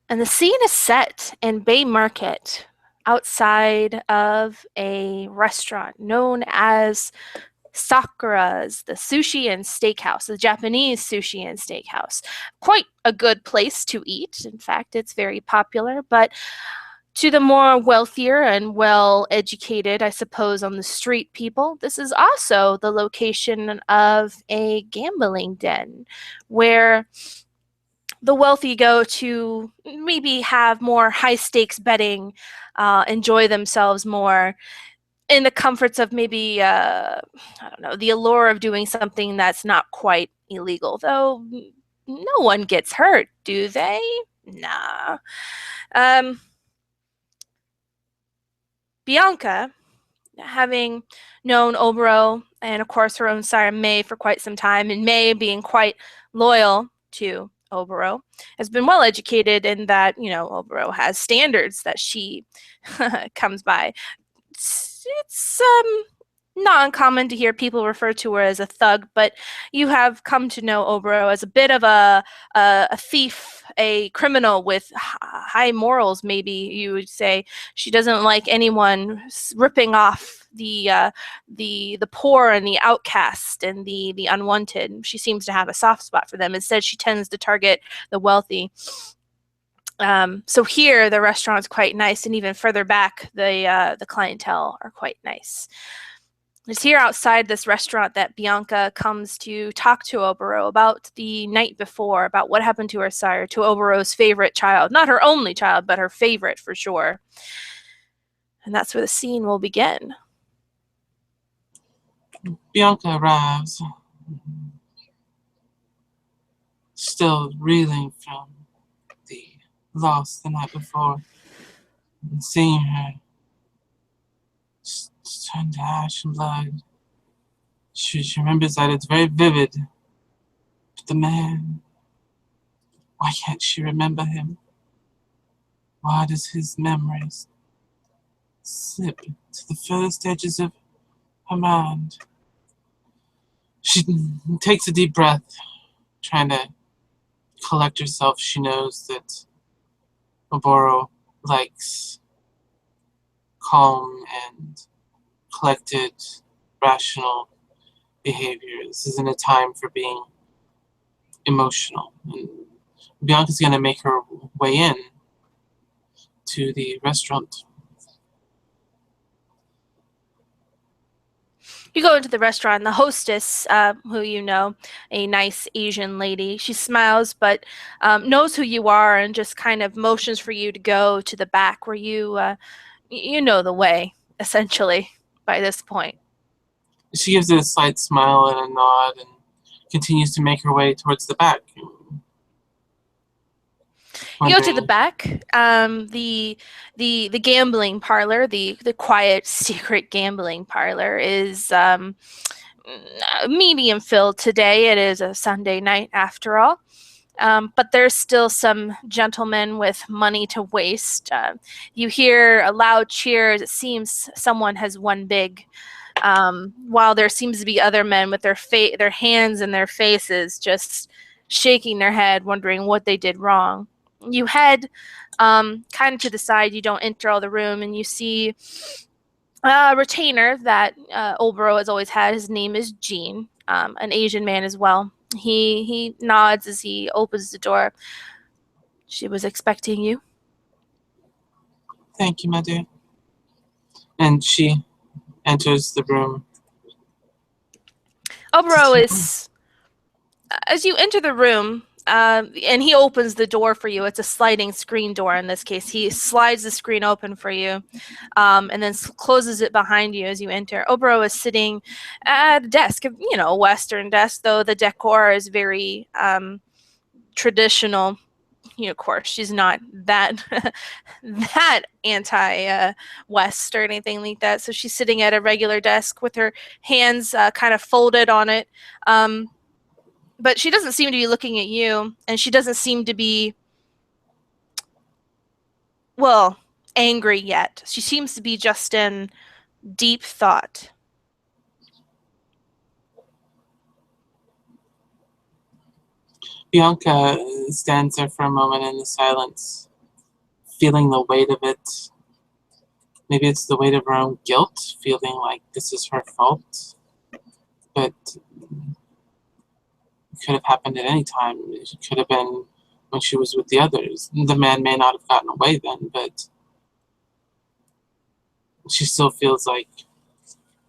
And the scene is set in Bay Market outside of a restaurant known as Sakura's, the sushi and steakhouse, the Japanese sushi and steakhouse. Quite a good place to eat. In fact, it's very popular, but to the more wealthier and well-educated, I suppose, on the street people, this is also the location of a gambling den where the wealthy go to maybe have more high stakes betting, enjoy themselves more in the comforts of maybe, I don't know, the allure of doing something that's not quite illegal. Though no one gets hurt, do they? Nah. Um, Bianca, having known Oboro and, of course, her own sire May for quite some time, and May being quite loyal to Oboro, has been well educated in that, Oboro has standards that she comes by. It's not uncommon to hear people refer to her as a thug, but you have come to know Oboro as a bit of a thief, a criminal with high morals. Maybe you would say she doesn't like anyone ripping off the poor and the outcast and the unwanted. She seems to have a soft spot for them. Instead, she tends to target the wealthy. So here the restaurant's quite nice, and even further back the clientele are quite nice. It's here outside this restaurant that Bianca comes to talk to Oboro about the night before, about what happened to her sire, to Oboro's favorite child. Not her only child, but her favorite for sure. And that's where the scene will begin. Bianca arrives, still reeling from the loss the night before, and seeing her turn to ash and blood. She remembers that it's very vivid. But the man, why can't she remember him? Why does his memories slip to the furthest edges of her mind? She takes a deep breath, trying to collect herself. She knows that Oboro likes calm and collected, rational behavior. This isn't a time for being emotional. And Bianca's going to make her way in to the restaurant. You go into the restaurant, and the hostess, who you know, a nice Asian lady, she smiles but knows who you are and just kind of motions for you to go to the back where you know the way, essentially, by this point. She gives it a slight smile and a nod and continues to make her way towards the back. You go to the back, the gambling parlor, the quiet secret gambling parlor is medium filled today. It is a Sunday night after all. But there's still some gentlemen with money to waste. You hear a loud cheer as it seems someone has won big, while there seems to be other men with their hands in their faces, just shaking their head, wondering what they did wrong. You head kind of to the side. You don't enter all the room, and you see a retainer that Oboro has always had. His name is Gene, an Asian man as well. He nods as he opens the door. She was expecting you. Thank you, my dear. And she enters the room. Oboro is, as you enter the room, and he opens the door for you. It's a sliding screen door in this case. He slides the screen open for you, and then closes it behind you as you enter. Oboro is sitting at a desk, a Western desk, though the decor is very traditional. Of course, she's not that that anti-West or anything like that. So she's sitting at a regular desk with her hands kind of folded on it. But she doesn't seem to be looking at you, and she doesn't seem to be, well, angry yet. She seems to be just in deep thought. Bianca stands there for a moment in the silence, feeling the weight of it. Maybe it's the weight of her own guilt, feeling like this is her fault. But it could have happened at any time. It could have been when she was with the others. The man may not have gotten away then, but she still feels like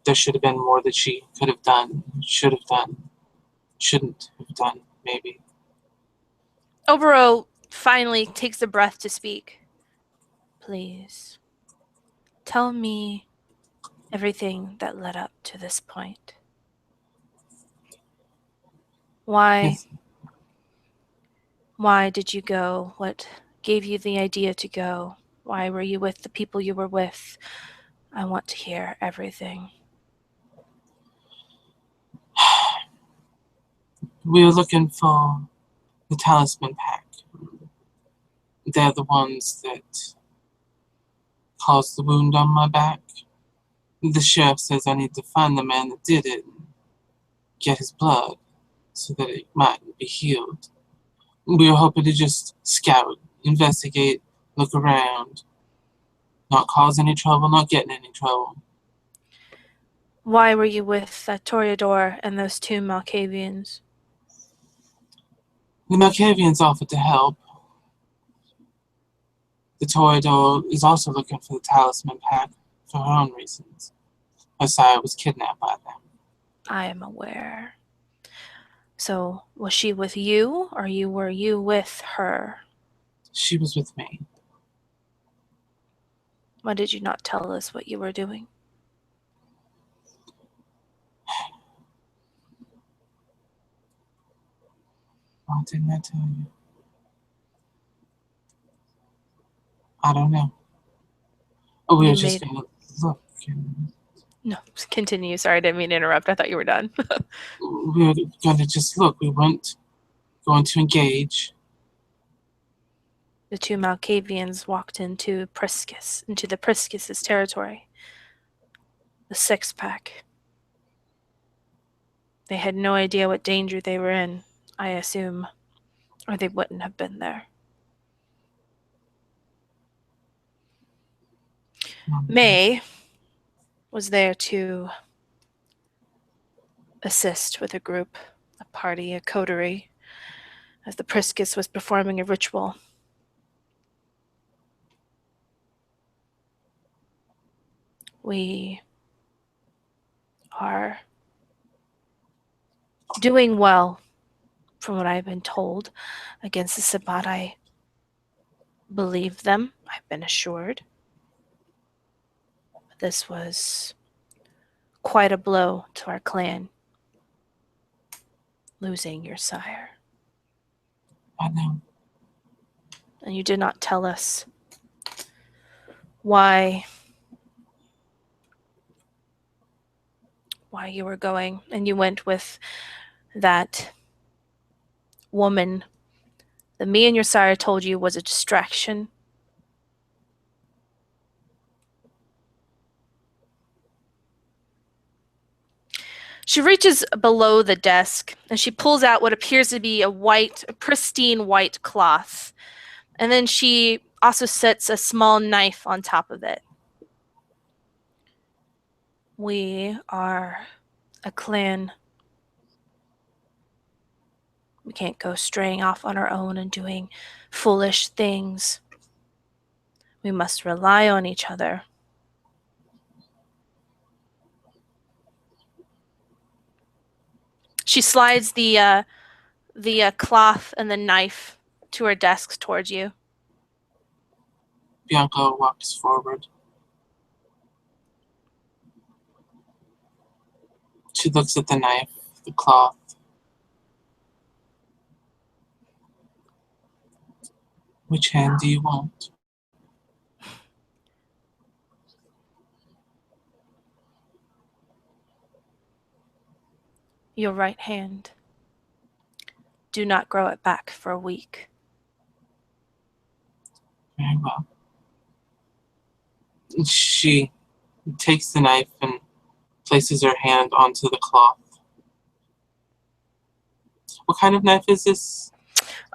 there should have been more that she could have done, should have done, shouldn't have done, maybe. Oboro finally takes a breath to speak. Please, tell me everything that led up to this point. Why? Yes. Why did you go? What gave you the idea to go? Why were you with the people you were with? I want to hear everything. We were looking for the talisman pack. They're the ones that caused the wound on my back. The sheriff says I need to find the man that did it and get his blood so that it might be healed. We were hoping to just scout, investigate, look around, not cause any trouble, not get in any trouble. Why were you with Toreador and those two Malkavians? The Malkavians offered to help. The Toreador is also looking for the talisman pack for her own reasons. Her sire was kidnapped by them. I am aware. So, was she with you, or were you with her? She was with me. Why did you not tell us what you were doing? Why didn't I tell you? I don't know. Oh, we were just gonna look. And No, continue. Sorry, I didn't mean to interrupt. I thought you were done. we were gonna just look. We weren't going to engage. The two Malkavians walked into the Priscus' territory. The six-pack. They had no idea what danger they were in, I assume, or they wouldn't have been there. May was there to assist with a group, a party, a coterie, as the Priscus was performing a ritual. We are doing well, from what I've been told, against the Sabbat. I believe them, I've been assured. But this was quite a blow to our clan, losing your sire. I know. And you did not tell us why you were going, and you went with that woman that me and your sire told you was a distraction. She reaches below the desk and she pulls out what appears to be a pristine white cloth. And then she also sets a small knife on top of it. We are a clan. We can't go straying off on our own and doing foolish things. We must rely on each other. She slides the cloth and the knife to her desk towards you. Bianca walks forward. She looks at the knife, the cloth. Which hand do you want? Your right hand. Do not grow it back for a week. Very well. She takes the knife and places her hand onto the cloth. What kind of knife is this?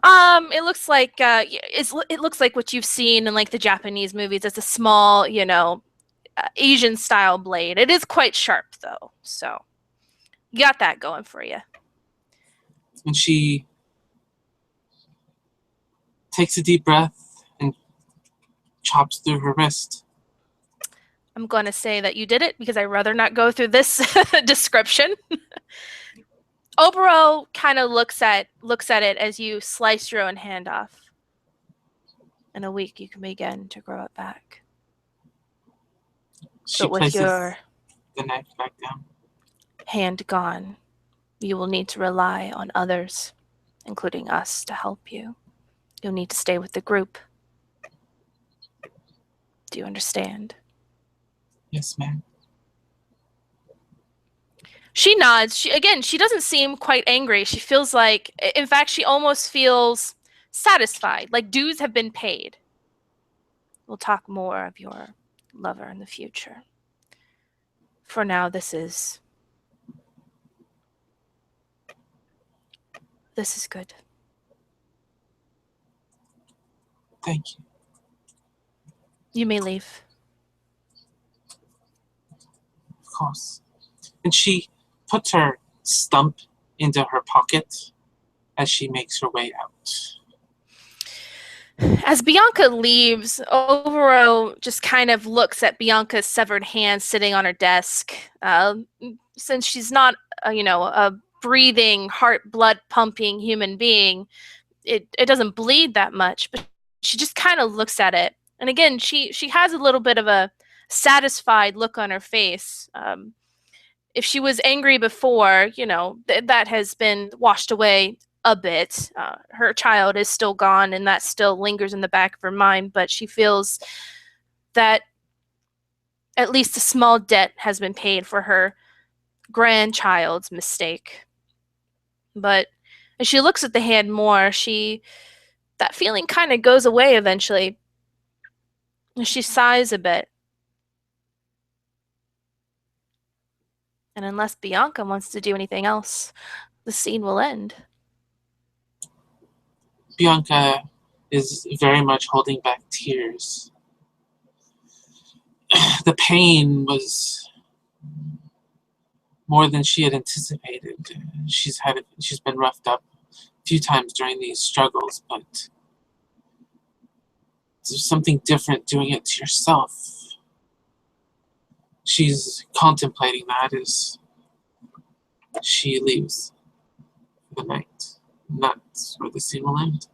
It looks like it looks like what you've seen in like the Japanese movies. It's a small, Asian style blade. It is quite sharp though, so you got that going for you. And she takes a deep breath and chops through her wrist. I'm going to say that you did it because I'd rather not go through this description. Oboro kind of looks at it as you slice your own hand off. In a week, you can begin to grow it back. She But with places your the knife back down. hand gone, you will need to rely on others, including us, to help you. You'll need to stay with the group. Do you understand? Yes, ma'am. She nods. She doesn't seem quite angry. She feels like, in fact, she almost feels satisfied, like dues have been paid. We'll talk more of your lover in the future. For now, this is good. Thank you. You may leave. Of course. And she puts her stump into her pocket as she makes her way out. As Bianca leaves, Oboro just kind of looks at Bianca's severed hand sitting on her desk. Since she's not, a breathing, heart, blood pumping human being, it doesn't bleed that much. But she just kind of looks at it, and again, she has a little bit of a satisfied look on her face. If she was angry before, that has been washed away a bit. Her child is still gone, and that still lingers in the back of her mind, but she feels that at least a small debt has been paid for her grandchild's mistake. But as she looks at the hand more, that feeling kind of goes away eventually. She sighs a bit. And unless Bianca wants to do anything else, the scene will end. Bianca is very much holding back tears. The pain was more than she had anticipated. She's been roughed up a few times during these struggles, but there's something different doing it to yourself. She's contemplating that as she leaves for the night. And that's where the scene will end.